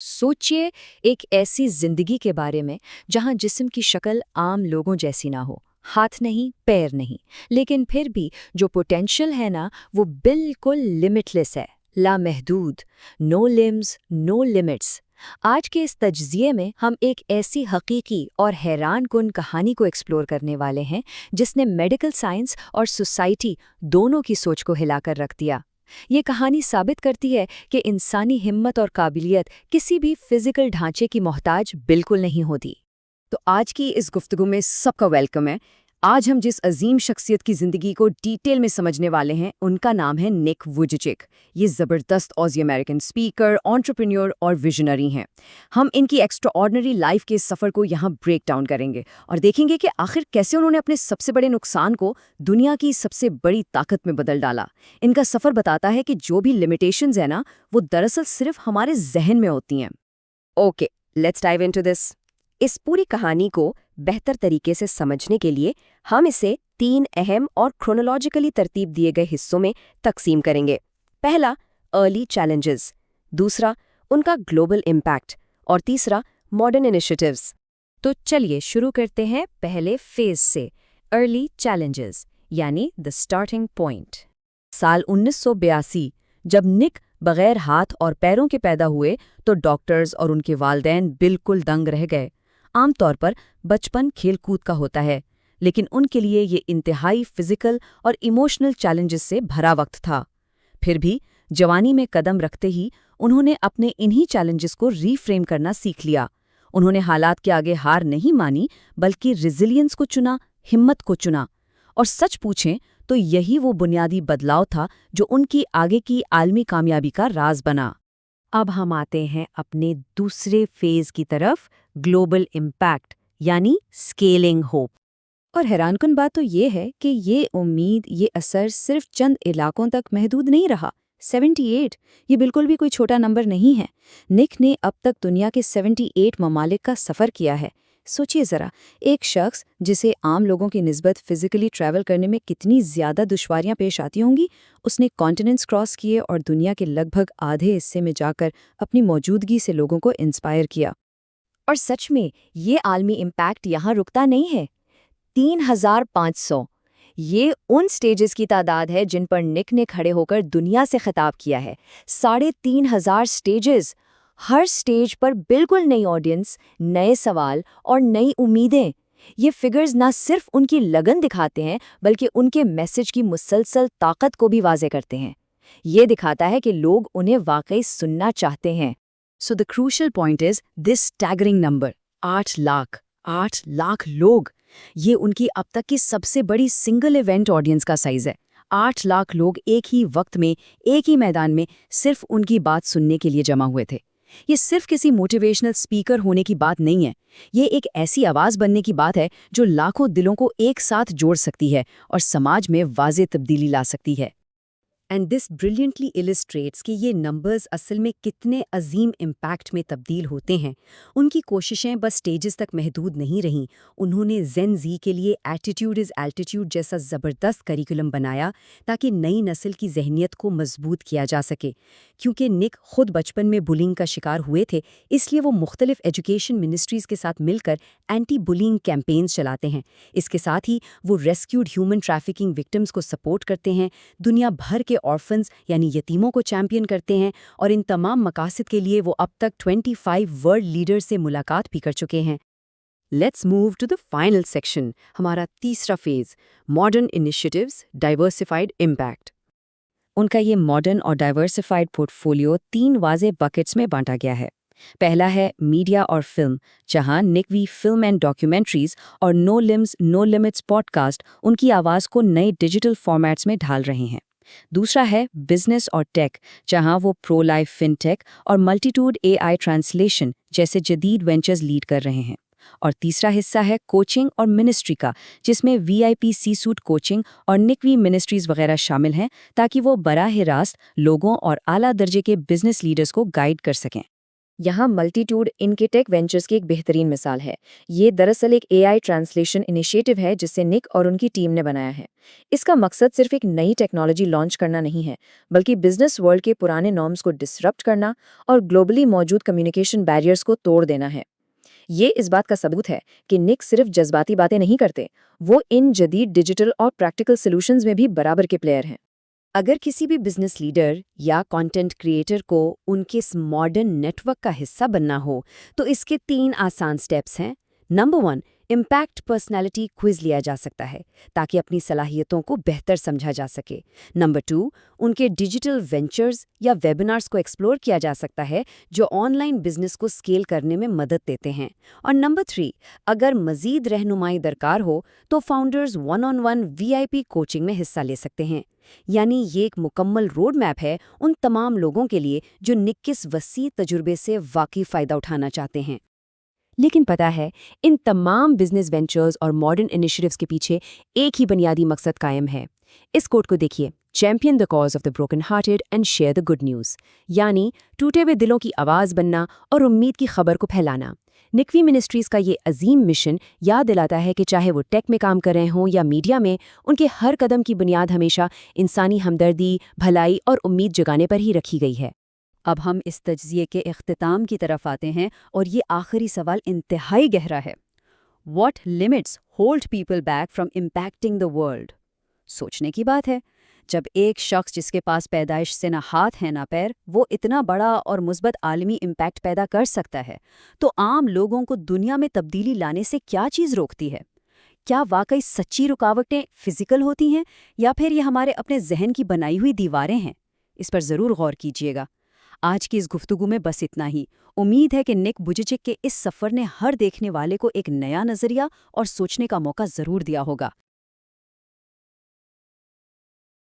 सोचिए एक ऐसी जिंदगी के बारे में जहां जिस्म की शक्ल आम लोगों जैसी ना हो, हाथ नहीं, पैर नहीं, लेकिन फिर भी जो पोटेंशियल है ना, वो बिल्कुल लिमिटलेस है, लामहदूद। No limbs, no limits. आज के इस तज्जिए में हम एक ऐसी हकीकी और हैरान कुन कहानी को एक्सप्लोर करने वाले हैं जिसने मेडिकल साइंस और सोसाइटी दोनों की सोच को हिलाकर रख दिया। ये कहानी साबित करती है कि इंसानी हिम्मत और काबिलियत किसी भी फिजिकल ढांचे की मोहताज बिल्कुल नहीं होती। तो आज की इस गुफ्तगू में सबका वेलकम है। आज हम जिस अजीम शख्सियत की ज़िंदगी को डिटेल में समझने वाले हैं उनका नाम है निक वुजचिक। ये ज़बरदस्त ऑज़ी अमेरिकन स्पीकर, एंटरप्रेन्योर और विजनरी हैं। हम इनकी एक्स्ट्राऑर्डिनरी लाइफ के सफ़र को यहाँ ब्रेक डाउन करेंगे और देखेंगे कि आखिर कैसे उन्होंने अपने सबसे बड़े नुकसान को दुनिया की सबसे बड़ी ताकत में बदल डाला। इनका सफ़र बताता है कि जो भी लिमिटेशंस हैं ना, वो दरअसल सिर्फ हमारे जहन में होती हैं। Okay, let's dive into this. इस पूरी कहानी को बेहतर तरीके से समझने के लिए हम इसे 3 अहम और क्रोनोलॉजिकली तरतीब दिए गए हिस्सों में तकसीम करेंगे। पहला, अर्ली चैलेंजेस। दूसरा, उनका ग्लोबल इम्पैक्ट। और तीसरा, मॉडर्न इनिशिएटिव्स। तो चलिए शुरू करते हैं पहले फेज से, अर्ली चैलेंजेस, यानी द स्टार्टिंग पॉइंट। साल 1982 जब निक बगैर हाथ और पैरों के पैदा हुए तो डॉक्टर्स और उनके वालिदैन बिल्कुल दंग रह गए। आमतौर पर बचपन खेल-कूद का होता है, लेकिन उनके लिए ये इंतहाई फिजिकल और इमोशनल चैलेंजेस से भरा वक्त था। फिर भी जवानी में कदम रखते ही उन्होंने अपने इन्हीं चैलेंजेस को रीफ्रेम करना सीख लिया। उन्होंने हालात के आगे हार नहीं मानी, बल्कि रेजिलियंस को चुना, हिम्मत को चुना। और सच पूछें तो यही वो बुनियादी बदलाव था जो उनकी आगे की आलमी कामयाबी का राज बना। अब हम आते हैं अपने दूसरे फेज की तरफ, ग्लोबल इम्पैक्ट यानी स्केलिंग होप। और हैरानकुन बात तो ये है कि ये उम्मीद, ये असर सिर्फ चंद इलाकों तक महदूद नहीं रहा। 78 ये बिल्कुल भी कोई छोटा नंबर नहीं है। निक ने अब तक दुनिया के 78 ममालिक का सफ़र किया है। सोचिए ज़रा, एक शख्स जिसे आम लोगों की निस्बत फिजिकली ट्रैवल करने में कितनी ज़्यादा दुश्वारियां पेश आती होंगी, उसने कॉन्टिनेंट्स क्रॉस किए और दुनिया के लगभग आधे हिस्से में जाकर अपनी मौजूदगी से लोगों को इंस्पायर किया। और सच में ये आलमी इम्पैक्ट यहाँ रुकता नहीं है। 3,500 ये उन स्टेजेस की तादाद है जिन पर निक ने खड़े होकर दुनिया से खिताब किया है। 3,500 स्टेजेस। हर स्टेज पर बिल्कुल नई ऑडियंस, नए सवाल और नई उम्मीदें। ये फिगर्स ना सिर्फ उनकी लगन दिखाते हैं, बल्कि उनके मैसेज की मुसलसल ताकत को भी वाज़े करते हैं। ये दिखाता है कि लोग उन्हें वाकई सुनना चाहते हैं। So the crucial point is this staggering number, 8 lakh. 8 lakh लोग, ये उनकी अब तक की सबसे बड़ी सिंगल इवेंट ऑडियंस का साइज है। 8 लाख लोग एक ही वक्त में, एक ही मैदान में सिर्फ उनकी बात सुनने के लिए जमा हुए थे। ये सिर्फ किसी मोटिवेशनल स्पीकर होने की बात नहीं है। ये एक ऐसी आवाज़ बनने की बात है जो लाखों दिलों को एक साथ जोड़ सकती है और समाज में वाज़े तब्दीली ला सकती है। एंड दिस ब्रिलियंटली इलिस्ट्रेट्स कि ये नंबर्स असल में कितने अजीम इम्पैक्ट में तब्दील होते हैं। उनकी कोशिशें बस स्टेजेस तक महदूद नहीं रहीं। उन्होंने जेन ज़ी के लिए एटीट्यूड इज़ एल्टीट्यूड जैसा ज़बरदस्त करिकुलम बनाया ताकि नई नस्ल की जहनियत को मजबूत किया जा सके। क्योंकि निक खुद बचपन में बुलिंग का शिकार हुए थे, इसलिए वो मुख्तलिफ एजुकेशन मिनिस्ट्रीज़ के साथ मिलकर एंटी बुलिंग कैंपेन्स चलाते हैं। इसके साथ ही वो रेस्क्यूड ह्यूमन ट्रैफिकिंग विक्टिम्स को सपोर्ट करते हैं, दुनिया भर के ऑर्फन्स यानी यतीमों को चैंपियन करते हैं, और इन तमाम मकासद के लिए वो अब तक 25 वर्ल्ड लीडर्स से मुलाकात भी कर चुके हैं। Let's move to the final section, हमारा तीसरा phase, modern initiatives, diversified impact. उनका ये मॉडर्न और डाइवर्सिफाइड पोर्टफोलियो 3 वाज़े बकेट्स में बांटा गया है। पहला है मीडिया और फिल्म, जहां निकवी फिल्म एंड डॉक्यूमेंट्रीज और no limbs no limits podcast उनकी आवाज़ को नए डिजिटल फॉर्मेट्स में ढाल रहे हैं। दूसरा है बिजनेस और टेक, जहां वो प्रो लाइफ फिनटेक और मल्टीट्यूड एआई ट्रांसलेशन जैसे जदीद वेंचर्स लीड कर रहे हैं। और तीसरा हिस्सा है कोचिंग और मिनिस्ट्री का, जिसमें वीआईपी सी सूट कोचिंग और निकवी मिनिस्ट्रीज वगैरह शामिल हैं, ताकि वो बराह रास्त लोगों और आला दर्जे के बिजनेस लीडर्स को गाइड कर सकें। यहाँ मल्टीट्यूड इनकेटेक वेंचर्स की एक बेहतरीन मिसाल है। ये दरअसल एक AI ट्रांसलेशन इनिशिएटिव है जिसे निक और उनकी टीम ने बनाया है। इसका मकसद सिर्फ एक नई टेक्नोलॉजी लॉन्च करना नहीं है, बल्कि बिजनेस वर्ल्ड के पुराने नॉर्म्स को डिसरप्ट करना और ग्लोबली मौजूद कम्युनिकेशन बैरियर्स को तोड़ देना है। ये इस बात का सबूत है कि निक सिर्फ जज्बाती बातें नहीं करते, वो इन जदीद डिजिटल और प्रैक्टिकल सॉल्यूशंस में भी बराबर के प्लेयर हैं। अगर किसी भी बिजनेस लीडर या कंटेंट क्रिएटर को उनके इस मॉडर्न नेटवर्क का हिस्सा बनना हो तो इसके 3 आसान स्टेप्स हैं। नंबर 1, इम्पैक्ट पर्सनैलिटी क्विज लिया जा सकता है ताकि अपनी सलाहियतों को बेहतर समझा जा सके। नंबर 2, उनके डिजिटल वेंचर्स या वेबिनार्स को एक्सप्लोर किया जा सकता है जो ऑनलाइन बिजनेस को स्केल करने में मदद देते हैं। और नंबर 3, अगर मजीद रहनुमाई दरकार हो तो फाउंडर्स 1-on-1 VIP कोचिंग में हिस्सा ले सकते हैं। यानी ये एक मुकम्मल रोड मैप है उन तमाम लोगों के लिए जो निक के इस वसी तजुर्बे से वाकई फ़ायदा उठाना चाहते हैं। लेकिन पता है, इन तमाम बिजनेस वेंचर्स और मॉडर्न इनिशिएटिव्स के पीछे एक ही बुनियादी मकसद कायम है। इस कोट को देखिए, champion the cause of the broken hearted and share the good news, यानी टूटे हुए दिलों की आवाज़ बनना और उम्मीद की खबर को फैलाना। निकवी मिनिस्ट्रीज़ का ये अजीम मिशन याद दिलाता है कि चाहे वो टेक में काम कर रहे हों या मीडिया में, उनके हर कदम की बुनियाद हमेशा इंसानी हमदर्दी, भलाई और उम्मीद जगाने पर ही रखी गई है। अब हम इस तज्ज़िये के इख्तिताम की तरफ आते हैं और ये आखिरी सवाल इंतहाई गहरा है। What limits hold people back from impacting the world? सोचने की बात है। जब एक शख्स जिसके पास पैदाइश से ना हाथ है ना पैर, वो इतना बड़ा और मुस्बत आलमी इम्पैक्ट पैदा कर सकता है, तो आम लोगों को दुनिया में तब्दीली लाने से क्या चीज़ रोकती है? क्या वाकई सच्ची रुकावटें फिजिकल होती हैं या फिर ये हमारे अपने जहन की बनाई हुई दीवारें हैं? इस पर ज़रूर गौर कीजिएगा। आज की इस गुफ्तगू में बस इतना ही। उम्मीद है कि निक वुजेचिक के इस सफ़र ने हर देखने वाले को एक नया नज़रिया और सोचने का मौका ज़रूर दिया होगा।